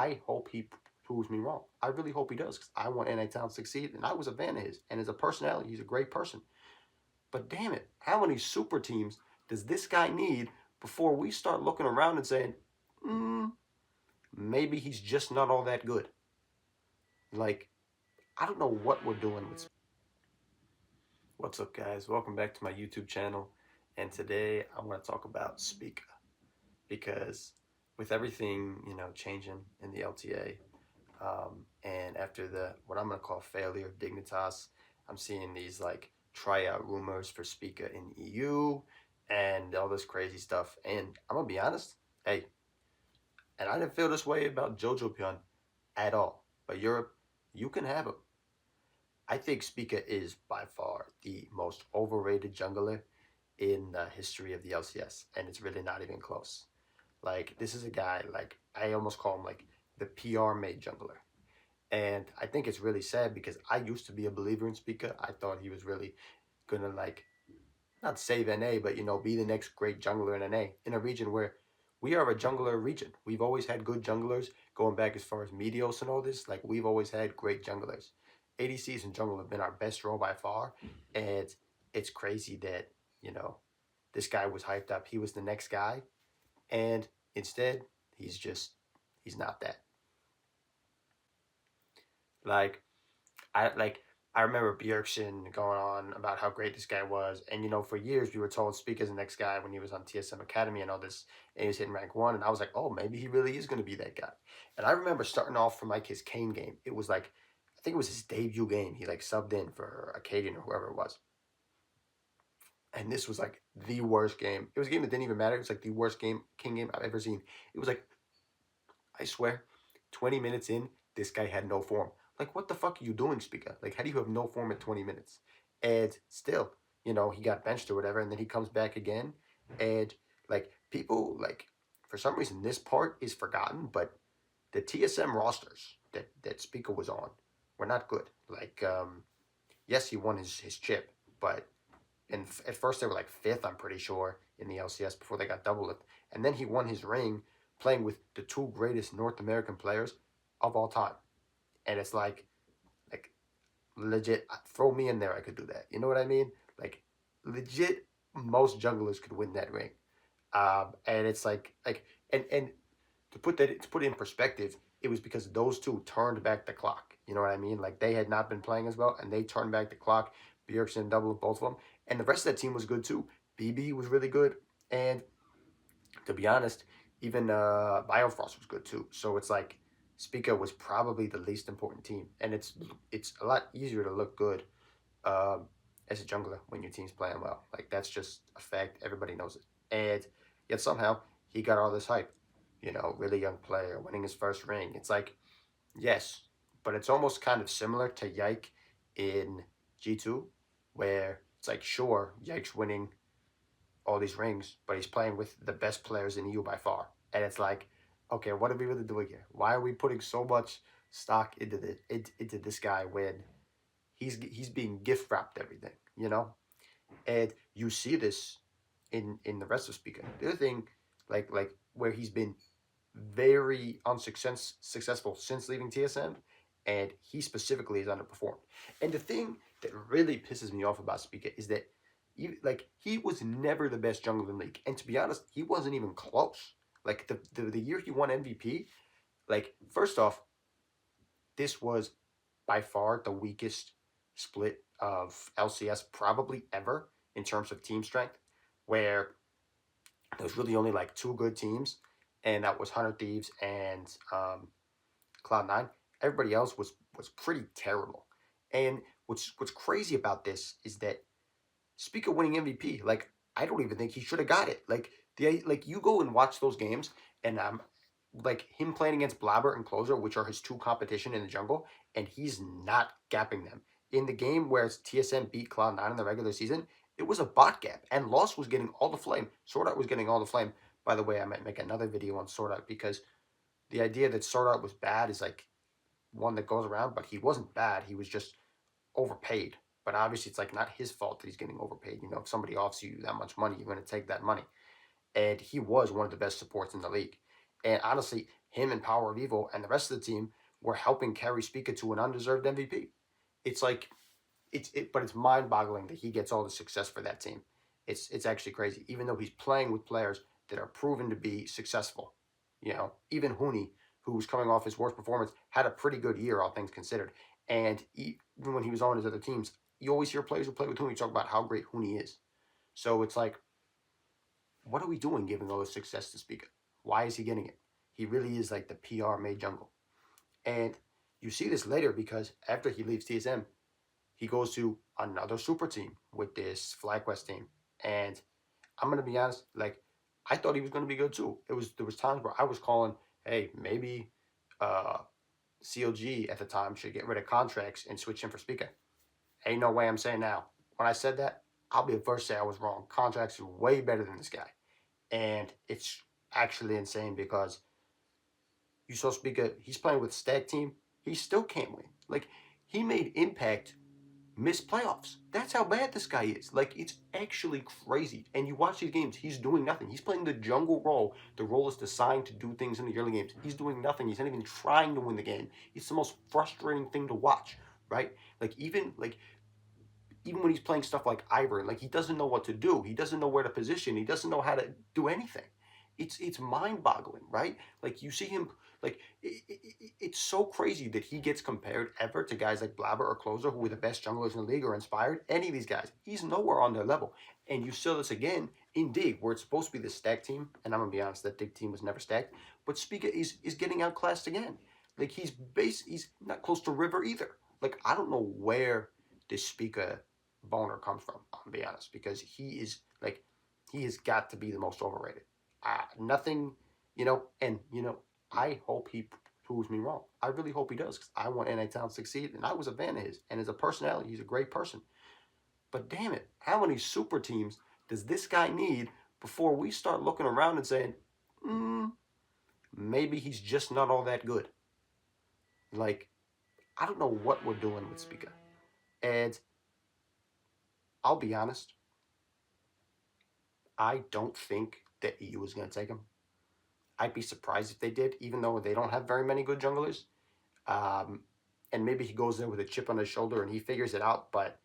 I hope he proves me wrong. I really hope he does because I want NA Town to succeed, and I was a fan of his. And as a personality, he's a great person. But damn it, how many super teams does this guy need before we start looking around and saying, maybe he's just not all that good? Like, I don't know what we're doing with. What's up, guys? Welcome back to my YouTube channel. And today I want to talk about Spica because with everything, changing in the LTA, and after the what I'm gonna call failure of Dignitas, I'm seeing these like tryout rumors for Spica in EU and all this crazy stuff. And I'm gonna be honest, hey, and I didn't feel this way about Jojo Pion at all. But Europe, you can have him. I think Spica is by far the most overrated jungler in the history of the LCS, and it's really not even close. Like, this is a guy, like, I almost call him like the PR made jungler. And I think it's really sad because I used to be a believer in Spica. I thought he was really gonna like not save NA, but be the next great jungler in NA in a region where we are a jungler region. We've always had good junglers going back as far as Meteos and all this. Like we've always had great junglers. ADCs and jungle have been our best role by far, and it's crazy that this guy was hyped up. He was the next guy, and instead he's not that. Like I remember Bjergsen going on about how great this guy was, and for years we were told Spica's the next guy when he was on TSM Academy and all this, and he was hitting rank 1, and I was like, oh, maybe he really is going to be that guy. And I remember starting off from like his Kane game. It was like I think it was his debut game. He like subbed in for Acadian or whoever it was, and this was like the worst game. It was a game that didn't even matter. It was like the worst King game I've ever seen. It was like I swear, 20 minutes in, this guy had no form. Like, what the fuck are you doing, Spica? Like, how do you have no form at 20 minutes? And still, he got benched or whatever, and then he comes back again. And, like, people, like, for some reason, this part is forgotten, but the TSM rosters that Spica was on were not good. Like, yes, he won his chip, but at first they were like 5th, I'm pretty sure, in the LCS before they got doubled it. And then he won his ring playing with the 2 greatest North American players of all time. And it's like legit, throw me in there, I could do that. You know what I mean? Like legit, most junglers could win that ring. And it's and to put it in perspective, it was because those two turned back the clock. You know what I mean? Like they had not been playing as well, and they turned back the clock. Bjergsen doubled both of them, and the rest of that team was good too. BB was really good, and to be honest, even Biofrost was good too. So it's like Spica was probably the least important team, and it's a lot easier to look good as a jungler when your team's playing well. Like that's just a fact. Everybody knows it, and yet somehow he got all this hype. Really young player winning his first ring. It's like yes, but it's almost kind of similar to Yike in G2, where it's like sure Yike's winning all these rings, but he's playing with the best players in EU by far. And it's like, okay, what are we really doing here? Why are we putting so much stock into this guy when he's being gift wrapped everything, And you see this in the rest of Spica. The other thing, like where he's been very successful since leaving TSM, and he specifically has underperformed. And the thing that really pisses me off about Spica is that he was never the best jungler in the league, and to be honest, he wasn't even close. Like the year he won MVP, like first off, this was by far the weakest split of LCS probably ever in terms of team strength, where there was really only like 2 good teams, and that was 100 Thieves and Cloud9. Everybody else was pretty terrible. And what's crazy about this is that Spica winning MVP, like I don't even think he should have got it. Like you go and watch those games, and like him playing against Blabber and Closer, which are his 2 competition in the jungle, and he's not gapping them. In the game where TSM beat Cloud9 in the regular season, it was a bot gap, and Lost was getting all the flame. Sword Art was getting all the flame. By the way, I might make another video on Sword Art because the idea that Sword Art was bad is like one that goes around, but he wasn't bad. He was just overpaid. But obviously, it's like not his fault that he's getting overpaid. If somebody offers you that much money, you're going to take that money. And he was one of the best supports in the league. And honestly, him and Power of Evil and the rest of the team were helping carry Spica to an undeserved MVP. It's like but it's mind-boggling that he gets all the success for that team. It's actually crazy, even though he's playing with players that are proven to be successful. Even Hooney, who was coming off his worst performance, had a pretty good year, all things considered. And even when he was on his other teams, you always hear players who play with Hooney talk about how great Hooney is. So it's like, what are we doing giving all this success to Spica? Why is he getting it? He really is like the PR made jungle. And you see this later because after he leaves TSM, he goes to another super team with this FlyQuest team. And I'm gonna be honest, like I thought he was gonna be good too. There was times where I was calling, hey, maybe uh CLG at the time should get rid of contracts and switch him for Spica. Ain't no way I'm saying now. When I said that, I'll be the first to say I was wrong. Contracts are way better than this guy. And it's actually insane because you saw Spica, he's playing with Stag team, he still can't win. Like he made Impact miss playoffs. That's how bad this guy is. Like, it's actually crazy. And you watch these games, he's doing nothing. He's playing the jungle role. The role is designed to do things in the early games. He's doing nothing. He's not even trying to win the game. It's the most frustrating thing to watch, right? Even when he's playing stuff like Ivern, like he doesn't know what to do. He doesn't know where to position. He doesn't know how to do anything. It's mind-boggling, right? Like you see him, like it's so crazy that he gets compared ever to guys like Blabber or Closer, who were the best junglers in the league or Inspired. Any of these guys, he's nowhere on their level. And you saw this again in Dig, where it's supposed to be the stacked team. And I'm gonna be honest, that Dig team was never stacked. But Spica is getting outclassed again. Like he's not close to River either. Like I don't know where this Spica boner comes from. I'll be honest, because he has got to be the most overrated. Nothing, I hope he proves me wrong. I really hope he does because I want NA Town to succeed, and I was a fan of his. And as a personality, he's a great person. But damn it, how many super teams does this guy need before we start looking around and saying, maybe he's just not all that good? Like, I don't know what we're doing with Spica. And I'll be honest, I don't think that EU is going to take him. I'd be surprised if they did, even though they don't have very many good junglers. And maybe he goes there with a chip on his shoulder and he figures it out, but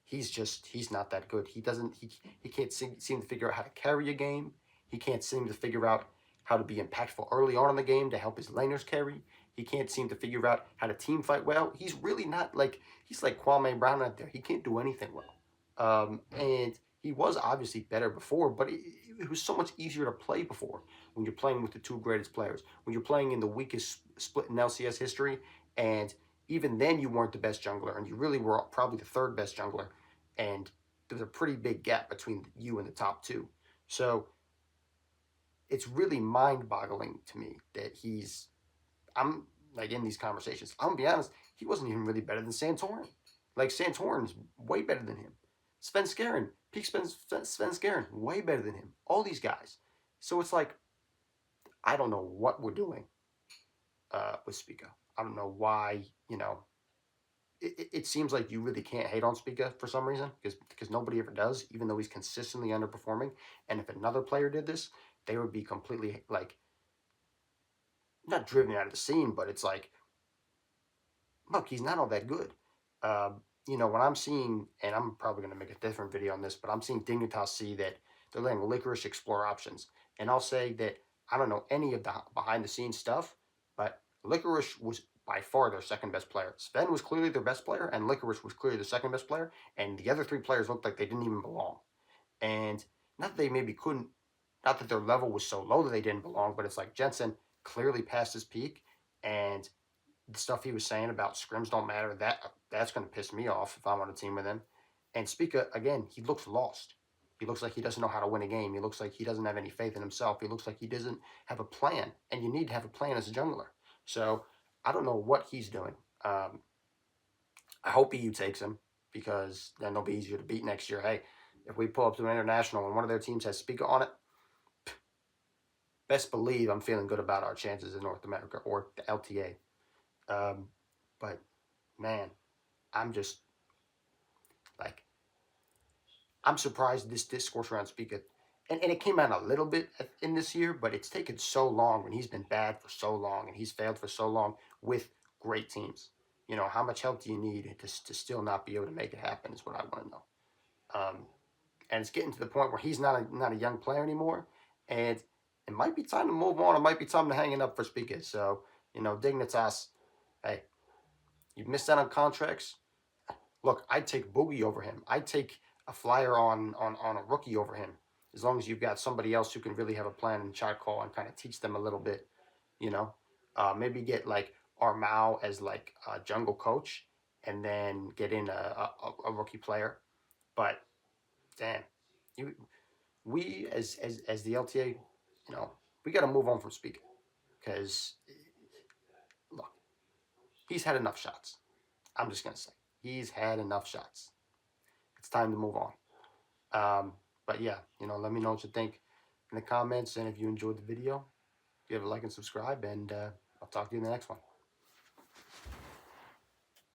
he's not that good. He can't seem to figure out how to carry a game. He can't seem to figure out how to be impactful early on in the game to help his laners carry. He can't seem to figure out how to team fight well. He's really not like, he's like Kwame Brown out there. He can't do anything well. And he was obviously better before, but it was so much easier to play before when you're playing with the two greatest players. When you're playing in the weakest split in LCS history, and even then you weren't the best jungler, and you really were probably the third best jungler, and there's a pretty big gap between you and the top two. So it's really mind-boggling to me that I'm like in these conversations. I'm gonna be honest, he wasn't even really better than Santorin. Like Santorin's way better than him. Sven Skaren, peak Sven Skaren, way better than him. All these guys. So it's like, I don't know what we're doing with Spica. I don't know why, it seems like you really can't hate on Spica for some reason because nobody ever does, even though he's consistently underperforming. And if another player did this, they would be completely like, not driven out of the scene, but it's like, look, he's not all that good. When I'm seeing, and I'm probably going to make a different video on this, but I'm seeing Dignitas see that they're letting Licorice explore options. And I'll say that I don't know any of the behind the scenes stuff, but Licorice was by far their second best player. Sven was clearly their best player, and Licorice was clearly the second best player, and the other three players looked like they didn't even belong. And not that they maybe couldn't, not that their level was so low that they didn't belong, but it's like Jensen clearly passed his peak, and the stuff he was saying about scrims don't matter, that's going to piss me off if I'm on a team with him. And Spica, again, he looks lost. He looks like he doesn't know how to win a game. He looks like he doesn't have any faith in himself. He looks like he doesn't have a plan, and you need to have a plan as a jungler. So I don't know what he's doing. I hope EU takes him because then they'll be easier to beat next year. Hey, if we pull up to an international and one of their teams has Spica on it, best believe I'm feeling good about our chances in North America or the LTA. But man, I'm just like, I'm surprised this discourse around Spica and it came out a little bit in this year, but it's taken so long when he's been bad for so long and he's failed for so long with great teams. You know, how much help do you need to still not be able to make it happen is what I want to know. Um, and it's getting to the point where he's not a young player anymore, and it might be time to move on. It might be time to hang it up for Spica. So, you know, Dignitas, hey, you've missed out on contracts. Look, I'd take Boogie over him. I'd take a flyer on a rookie over him, as long as you've got somebody else who can really have a plan and shot call and kind of teach them a little bit. You know, maybe get like Armau as like a jungle coach, and then get in a rookie player. But damn, you we as the LTA, you know, we got to move on from Speaker because look, he's had enough shots. I'm just gonna say he's had enough shots. It's time to move on. But yeah, you know, let me know what you think in the comments, and if you enjoyed the video, give it a like and subscribe, and I'll talk to you in the next one.